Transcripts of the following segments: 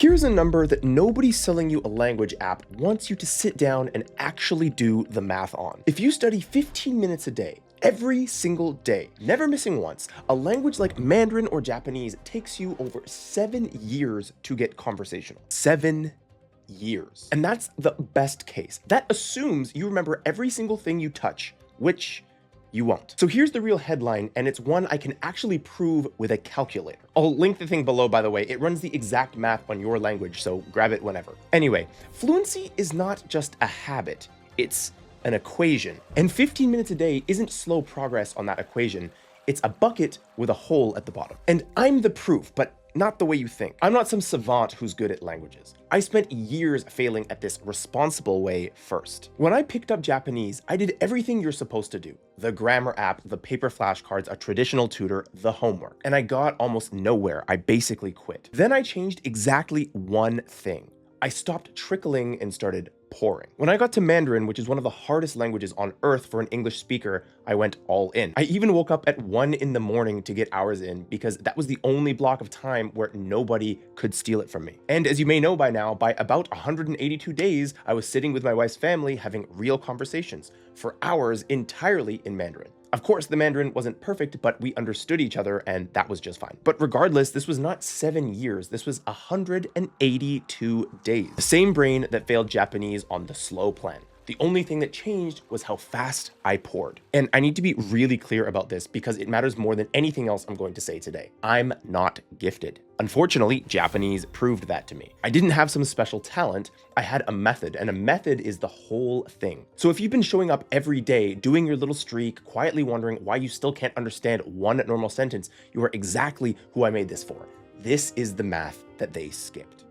Here's a number that nobody selling you a language app wants you to sit down and actually do the math on. If you study 15 minutes a day, every single day, never missing once, a language like Mandarin or Japanese takes you over 7 years to get conversational. 7 years. And that's the best case. That assumes you remember every single thing you touch, which you won't. So here's the real headline, and it's one I can actually prove with a calculator. I'll link the thing below, by the way. It runs the exact math on your language, so grab it whenever. Anyway, fluency is not just a habit, it's an equation. And 15 minutes a day isn't slow progress on that equation. It's a bucket with a hole at the bottom. And I'm the proof, but not the way you think. I'm not some savant who's good at languages. I spent years failing at this responsible way first. When I picked up Japanese, I did everything you're supposed to do. The grammar app, the paper flashcards, a traditional tutor, the homework. And I got almost nowhere. I basically quit. Then I changed exactly one thing. I stopped trickling and started pouring. When I got to Mandarin, which is one of the hardest languages on earth for an English speaker, I went all in. I even woke up at 1 in the morning to get hours in because that was the only block of time where nobody could steal it from me. And as you may know by now, by about 182 days, I was sitting with my wife's family having real conversations for hours entirely in Mandarin. Of course, the Mandarin wasn't perfect, but we understood each other and that was just fine. But regardless, this was not 7 years. This was 182 days. The same brain that failed Japanese on the slow plan. The only thing that changed was how fast I poured. And I need to be really clear about this because it matters more than anything else I'm going to say today. I'm not gifted. Unfortunately, Japanese proved that to me. I didn't have some special talent, I had a method, and a method is the whole thing. So if you've been showing up every day, doing your little streak, quietly wondering why you still can't understand one normal sentence, you are exactly who I made this for. This is the math that they skipped.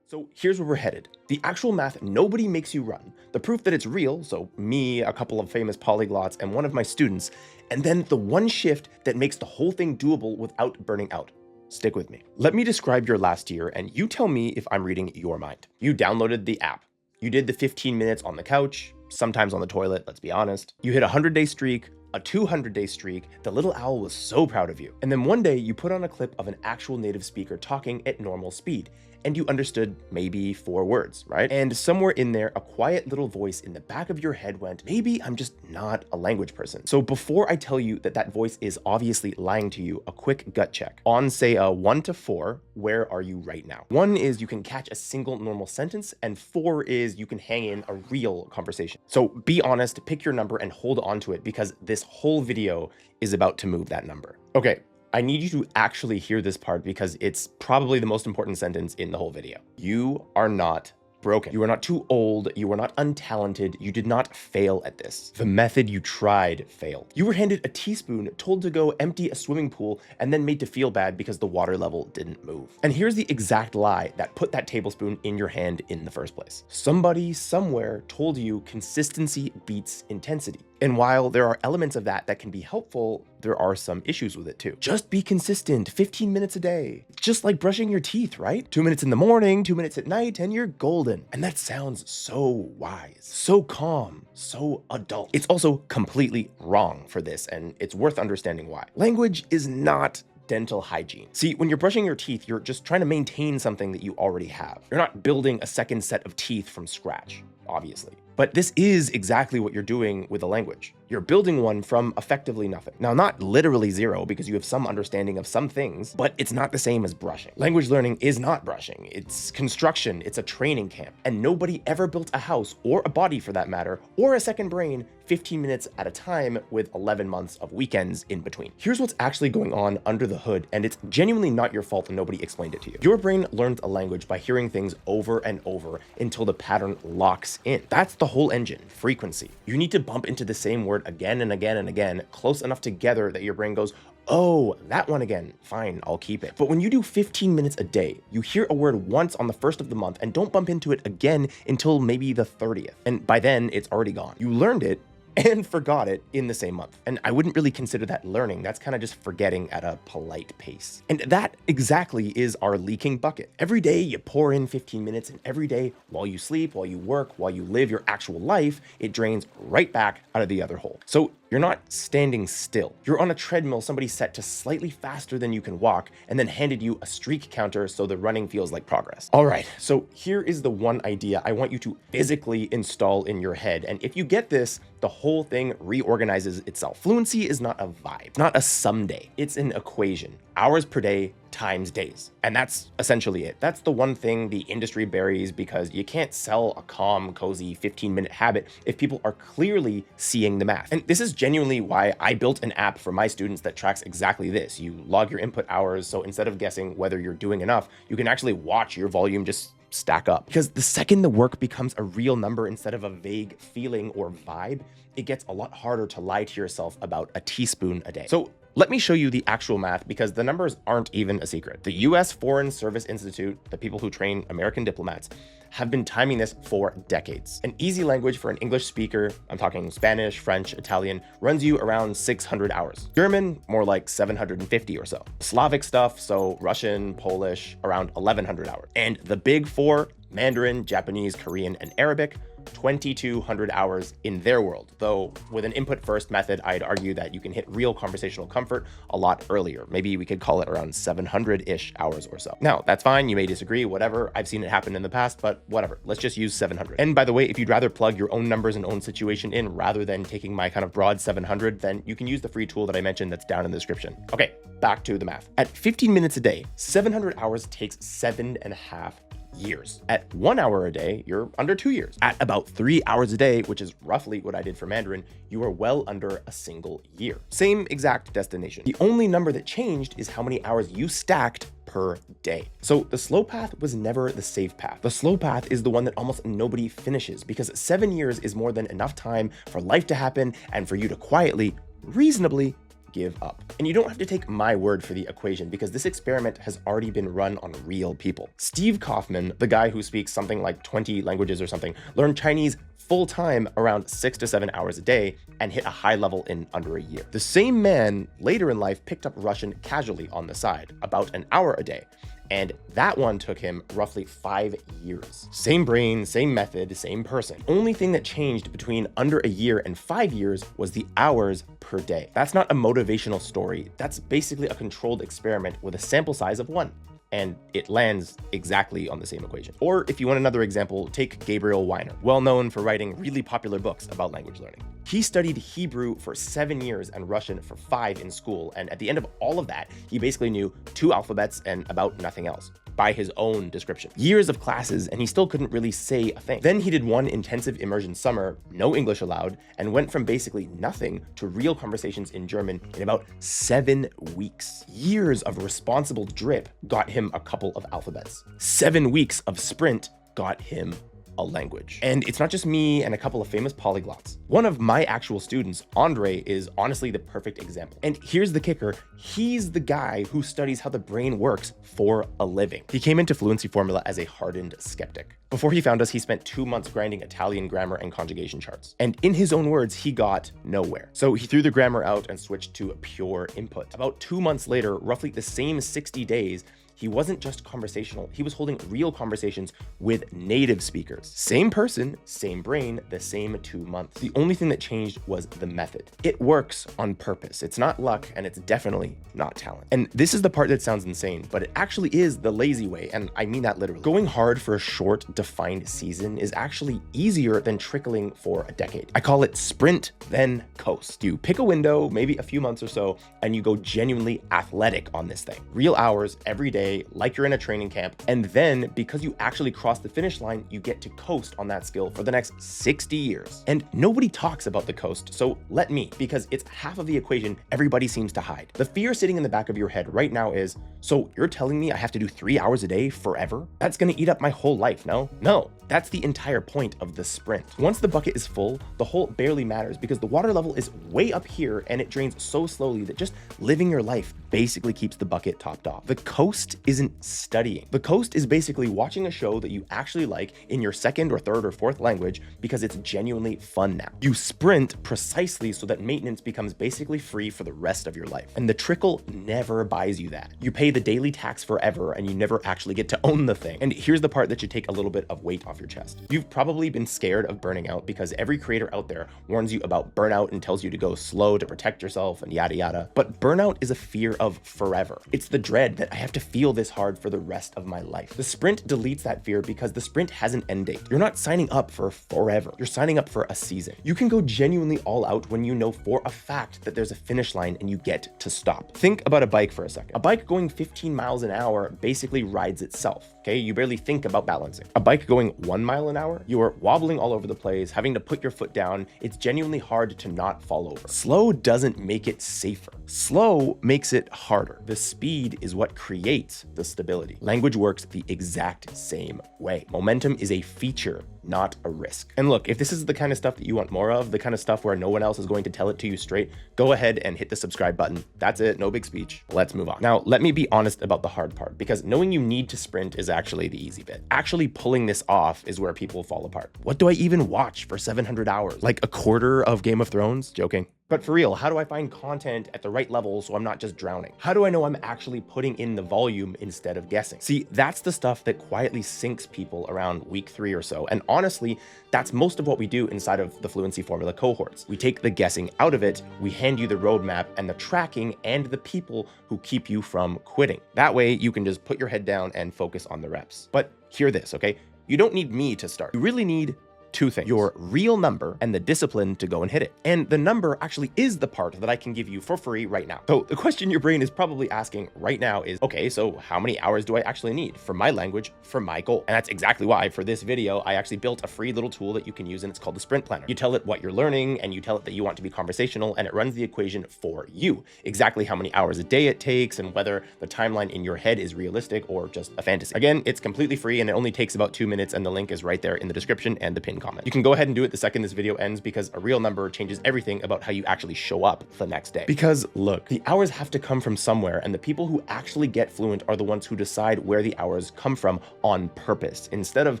So here's where we're headed. The actual math nobody makes you run. The proof that it's real, so me, a couple of famous polyglots, and one of my students, and then the one shift that makes the whole thing doable without burning out. Stick with me. Let me describe your last year, and you tell me if I'm reading your mind. You downloaded the app. You did the 15 minutes on the couch, sometimes on the toilet, let's be honest. You hit a 100-day streak, a 200-day streak. The little owl was so proud of you. And then one day you put on a clip of an actual native speaker talking at normal speed, and you understood maybe 4 words, right? And somewhere in there, a quiet little voice in the back of your head went, maybe I'm just not a language person. So before I tell you that that voice is obviously lying to you, a quick gut check. On say a 1 to 4, where are you right now? 1 is you can catch a single normal sentence, and 4 is you can hang in a real conversation. So be honest, pick your number and hold on to it because this whole video is about to move that number. Okay. I need you to actually hear this part because it's probably the most important sentence in the whole video. You are not broken. You are not too old. You are not untalented. You did not fail at this. The method you tried failed. You were handed a teaspoon, told to go empty a swimming pool, and then made to feel bad because the water level didn't move. And here's the exact lie that put that tablespoon in your hand in the first place. Somebody somewhere told you consistency beats intensity. And while there are elements of that can be helpful, there are some issues with it too. Just be consistent, 15 minutes a day. Just like brushing your teeth, right? 2 minutes in the morning, 2 minutes at night, and you're golden. And that sounds so wise, so calm, so adult. It's also completely wrong for this, and it's worth understanding why. Language is not dental hygiene. See, when you're brushing your teeth, you're just trying to maintain something that you already have. You're not building a second set of teeth from scratch, obviously. But this is exactly what you're doing with a language. You're building one from effectively nothing. Now, not literally zero because you have some understanding of some things, but it's not the same as brushing. Language learning is not brushing. It's construction. It's a training camp. And nobody ever built a house or a body for that matter, or a second brain 15 minutes at a time with 11 months of weekends in between. Here's what's actually going on under the hood, and it's genuinely not your fault and nobody explained it to you. Your brain learns a language by hearing things over and over until the pattern locks in. That's the whole engine, frequency. You need to bump into the same word again and again and again, close enough together that your brain goes, oh, that one again, fine, I'll keep it. But when you do 15 minutes a day, you hear a word once on the 1st of the month and don't bump into it again until maybe the 30th. And by then it's already gone. You learned it and forgot it in the same month. And I wouldn't really consider that learning. That's kind of just forgetting at a polite pace. And that exactly is our leaking bucket. Every day you pour in 15 minutes, and every day while you sleep, while you work, while you live your actual life, it drains right back out of the other hole. So You're not standing still. You're on a treadmill somebody set to slightly faster than you can walk and then handed you a streak counter so the running feels like progress. All right, so here is the one idea I want you to physically install in your head. And if you get this, the whole thing reorganizes itself. Fluency is not a vibe, not a someday. It's an equation. Hours per day times days. And that's essentially it. That's the one thing the industry buries, because you can't sell a calm, cozy 15-minute habit if people are clearly seeing the math. And this is genuinely why I built an app for my students that tracks exactly this. You log your input hours, so instead of guessing whether you're doing enough, you can actually watch your volume just stack up. Because the second the work becomes a real number instead of a vague feeling or vibe, it gets a lot harder to lie to yourself about a teaspoon a day. So let me show you the actual math, because the numbers aren't even a secret. The US Foreign Service Institute, the people who train American diplomats, have been timing this for decades. An easy language for an English speaker, I'm talking Spanish, French, Italian, runs you around 600 hours. German, more like 750 or so. Slavic stuff, so Russian, Polish, around 1100 hours. And the big four, Mandarin, Japanese, Korean, and Arabic, 2,200 hours in their world. Though with an input first method, I'd argue that you can hit real conversational comfort a lot earlier. Maybe we could call it around 700-ish hours or so. Now, that's fine. You may disagree, whatever. I've seen it happen in the past, but whatever. Let's just use 700. And by the way, if you'd rather plug your own numbers and own situation in rather than taking my kind of broad 700, then you can use the free tool that I mentioned that's down in the description. Okay, back to the math. At 15 minutes a day, 700 hours takes 7.5 years. At 1 hour a day, you're under 2 years. At about 3 hours a day, which is roughly what I did for Mandarin, you are well under a single year. Same exact destination. The only number that changed is how many hours you stacked per day. So the slow path was never the safe path. The slow path is the one that almost nobody finishes, because 7 years is more than enough time for life to happen and for you to quietly, reasonably give up. And you don't have to take my word for the equation, because this experiment has already been run on real people. Steve Kaufmann, the guy who speaks something like 20 languages or something, learned Chinese full-time around 6 to 7 hours a day and hit a high level in under a year. The same man later in life picked up Russian casually on the side, about an hour a day. And that one took him roughly 5 years. Same brain, same method, same person. Only thing that changed between under a year and 5 years was the hours per day. That's not a motivational story. That's basically a controlled experiment with a sample size of 1. And it lands exactly on the same equation. Or if you want another example, take Gabriel Wyner, well known for writing really popular books about language learning. He studied Hebrew for 7 years and Russian for 5 in school, and at the end of all of that, he basically knew 2 alphabets and about nothing else, by his own description. Years of classes, and he still couldn't really say a thing. Then he did one intensive immersion summer, no English allowed, and went from basically nothing to real conversations in German in about 7 weeks. Years of responsible drip got him a couple of alphabets. 7 weeks of sprint got him a language. And it's not just me and a couple of famous polyglots. One of my actual students, Andre, is honestly the perfect example. And here's the kicker. He's the guy who studies how the brain works for a living. He came into Fluency Formula as a hardened skeptic. Before he found us, he spent 2 months grinding Italian grammar and conjugation charts. And in his own words, he got nowhere. So he threw the grammar out and switched to a pure input. About 2 months later, roughly the same 60 days, he wasn't just conversational, he was holding real conversations with native speakers. Same person, same brain, the same 2 months. The only thing that changed was the method. It works on purpose. It's not luck, and it's definitely not talent. And this is the part that sounds insane, but it actually is the lazy way, and I mean that literally. Going hard for a short, defined season is actually easier than trickling for a decade. I call it sprint, then coast. You pick a window, maybe a few months or so, and you go genuinely athletic on this thing. Real hours every day, like you're in a training camp, and then because you actually cross the finish line, you get to coast on that skill for the next 60 years. And nobody talks about the coast, so let me, because it's half of the equation everybody seems to hide. The fear sitting in the back of your head right now is, so you're telling me I have to do 3 hours a day forever? That's gonna eat up my whole life, no? No. That's the entire point of the sprint. Once the bucket is full, the hole barely matters, because the water level is way up here and it drains so slowly that just living your life basically keeps the bucket topped off. The coast Coast isn't studying. The Coast is basically watching a show that you actually like in your second or third or fourth language because it's genuinely fun now. You sprint precisely so that maintenance becomes basically free for the rest of your life. And the trickle never buys you that. You pay the daily tax forever and you never actually get to own the thing. And here's the part that should take a little bit of weight off your chest. You've probably been scared of burning out because every creator out there warns you about burnout and tells you to go slow to protect yourself and yada yada. But burnout is a fear of forever. It's the dread that I have to feel this hard for the rest of my life. The sprint deletes that fear because the sprint has an end date. You're not signing up for forever. You're signing up for a season. You can go genuinely all out when you know for a fact that there's a finish line and you get to stop. Think about a bike for a second. A bike going 15 miles an hour basically rides itself, okay? You barely think about balancing. A bike going 1 mile an hour, you are wobbling all over the place, having to put your foot down. It's genuinely hard to not fall over. Slow doesn't make it safer. Slow makes it harder. The speed is what creates the stability. Language works the exact same way. Momentum is a feature, not a risk. And look, if this is the kind of stuff that you want more of, the kind of stuff where no one else is going to tell it to you straight, go ahead and hit the subscribe button. That's it, no big speech. Let's move on. Now, let me be honest about the hard part, because knowing you need to sprint is actually the easy bit. Actually pulling this off is where people fall apart. What do I even watch for 700 hours? Like a quarter of Game of Thrones? Joking. But for real, how do I find content at the right level so I'm not just drowning? How do I know I'm actually putting in the volume instead of guessing? See, that's the stuff that quietly sinks people around week 3 or so. And honestly, that's most of what we do inside of the Fluency Formula cohorts. We take the guessing out of it, we hand you the roadmap and the tracking and the people who keep you from quitting. That way you can just put your head down and focus on the reps. But hear this, okay? You don't need me to start. You really need 2 things: your real number and the discipline to go and hit it. And the number actually is the part that I can give you for free right now. So the question your brain is probably asking right now is, okay, so how many hours do I actually need for my language, for my goal? And that's exactly why for this video, I actually built a free little tool that you can use, and it's called the Sprint Planner. You tell it what you're learning and you tell it that you want to be conversational, and it runs the equation for you. Exactly how many hours a day it takes and whether the timeline in your head is realistic or just a fantasy. Again, it's completely free and it only takes about 2 minutes, and the link is right there in the description and the pinned comment. You can go ahead and do it the second this video ends, because a real number changes everything about how you actually show up the next day. Because look, the hours have to come from somewhere, and the people who actually get fluent are the ones who decide where the hours come from on purpose, instead of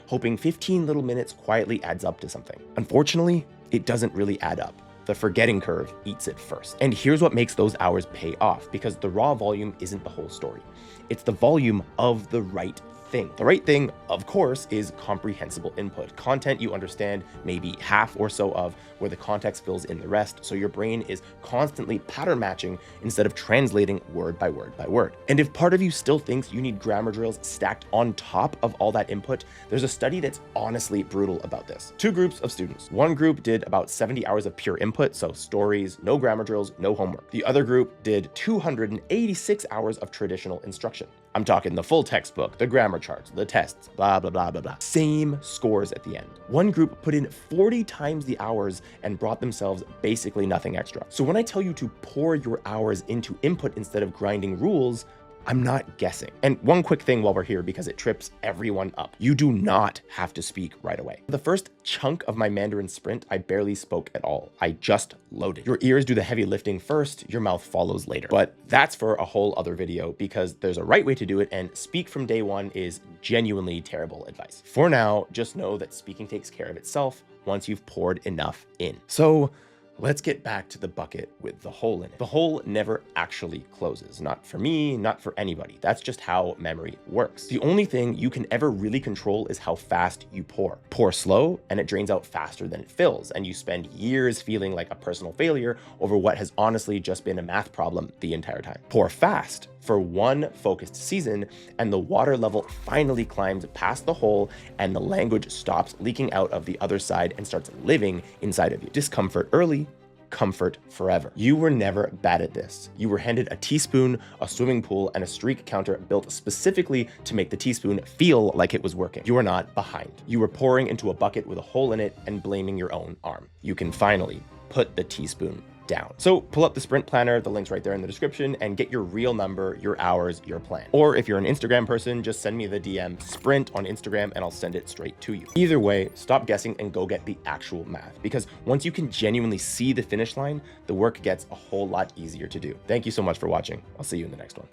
hoping 15 little minutes quietly adds up to something. Unfortunately, it doesn't really add up. The forgetting curve eats it first. And here's what makes those hours pay off, because the raw volume isn't the whole story. It's the volume of the right thing. The right thing, of course, is comprehensible input. Content you understand maybe half or so of, where the context fills in the rest, so your brain is constantly pattern matching instead of translating word by word by word. And if part of you still thinks you need grammar drills stacked on top of all that input, there's a study that's honestly brutal about this. 2 groups of students. One group did about 70 hours of pure input, so stories, no grammar drills, no homework. The other group did 286 hours of traditional instruction. I'm talking the full textbook, the grammar charts, the tests, blah, blah, blah, blah, blah. Same scores at the end. One group put in 40 times the hours and brought themselves basically nothing extra. So when I tell you to pour your hours into input instead of grinding rules, I'm not guessing. And one quick thing while we're here, because it trips everyone up. You do not have to speak right away. The first chunk of my Mandarin sprint, I barely spoke at all. I just loaded. Your ears do the heavy lifting first, your mouth follows later. But that's for a whole other video, because there's a right way to do it, and speak from day one is genuinely terrible advice. For now, just know that speaking takes care of itself once you've poured enough in. So let's get back to the bucket with the hole in it. The hole never actually closes. Not for me, not for anybody. That's just how memory works. The only thing you can ever really control is how fast you pour. Pour slow and it drains out faster than it fills, and you spend years feeling like a personal failure over what has honestly just been a math problem the entire time. Pour fast for one focused season, and the water level finally climbs past the hole, and the language stops leaking out of the other side and starts living inside of you. Discomfort early, comfort forever. You were never bad at this. You were handed a teaspoon, a swimming pool, and a streak counter built specifically to make the teaspoon feel like it was working. You are not behind. You were pouring into a bucket with a hole in it and blaming your own arm. You can finally put the teaspoon down. So pull up the Sprint Planner, the link's right there in the description, and get your real number, your hours, your plan. Or if you're an Instagram person, just send me the DM Sprint on Instagram and I'll send it straight to you. Either way, stop guessing and go get the actual math, because once you can genuinely see the finish line, the work gets a whole lot easier to do. Thank you so much for watching. I'll see you in the next one.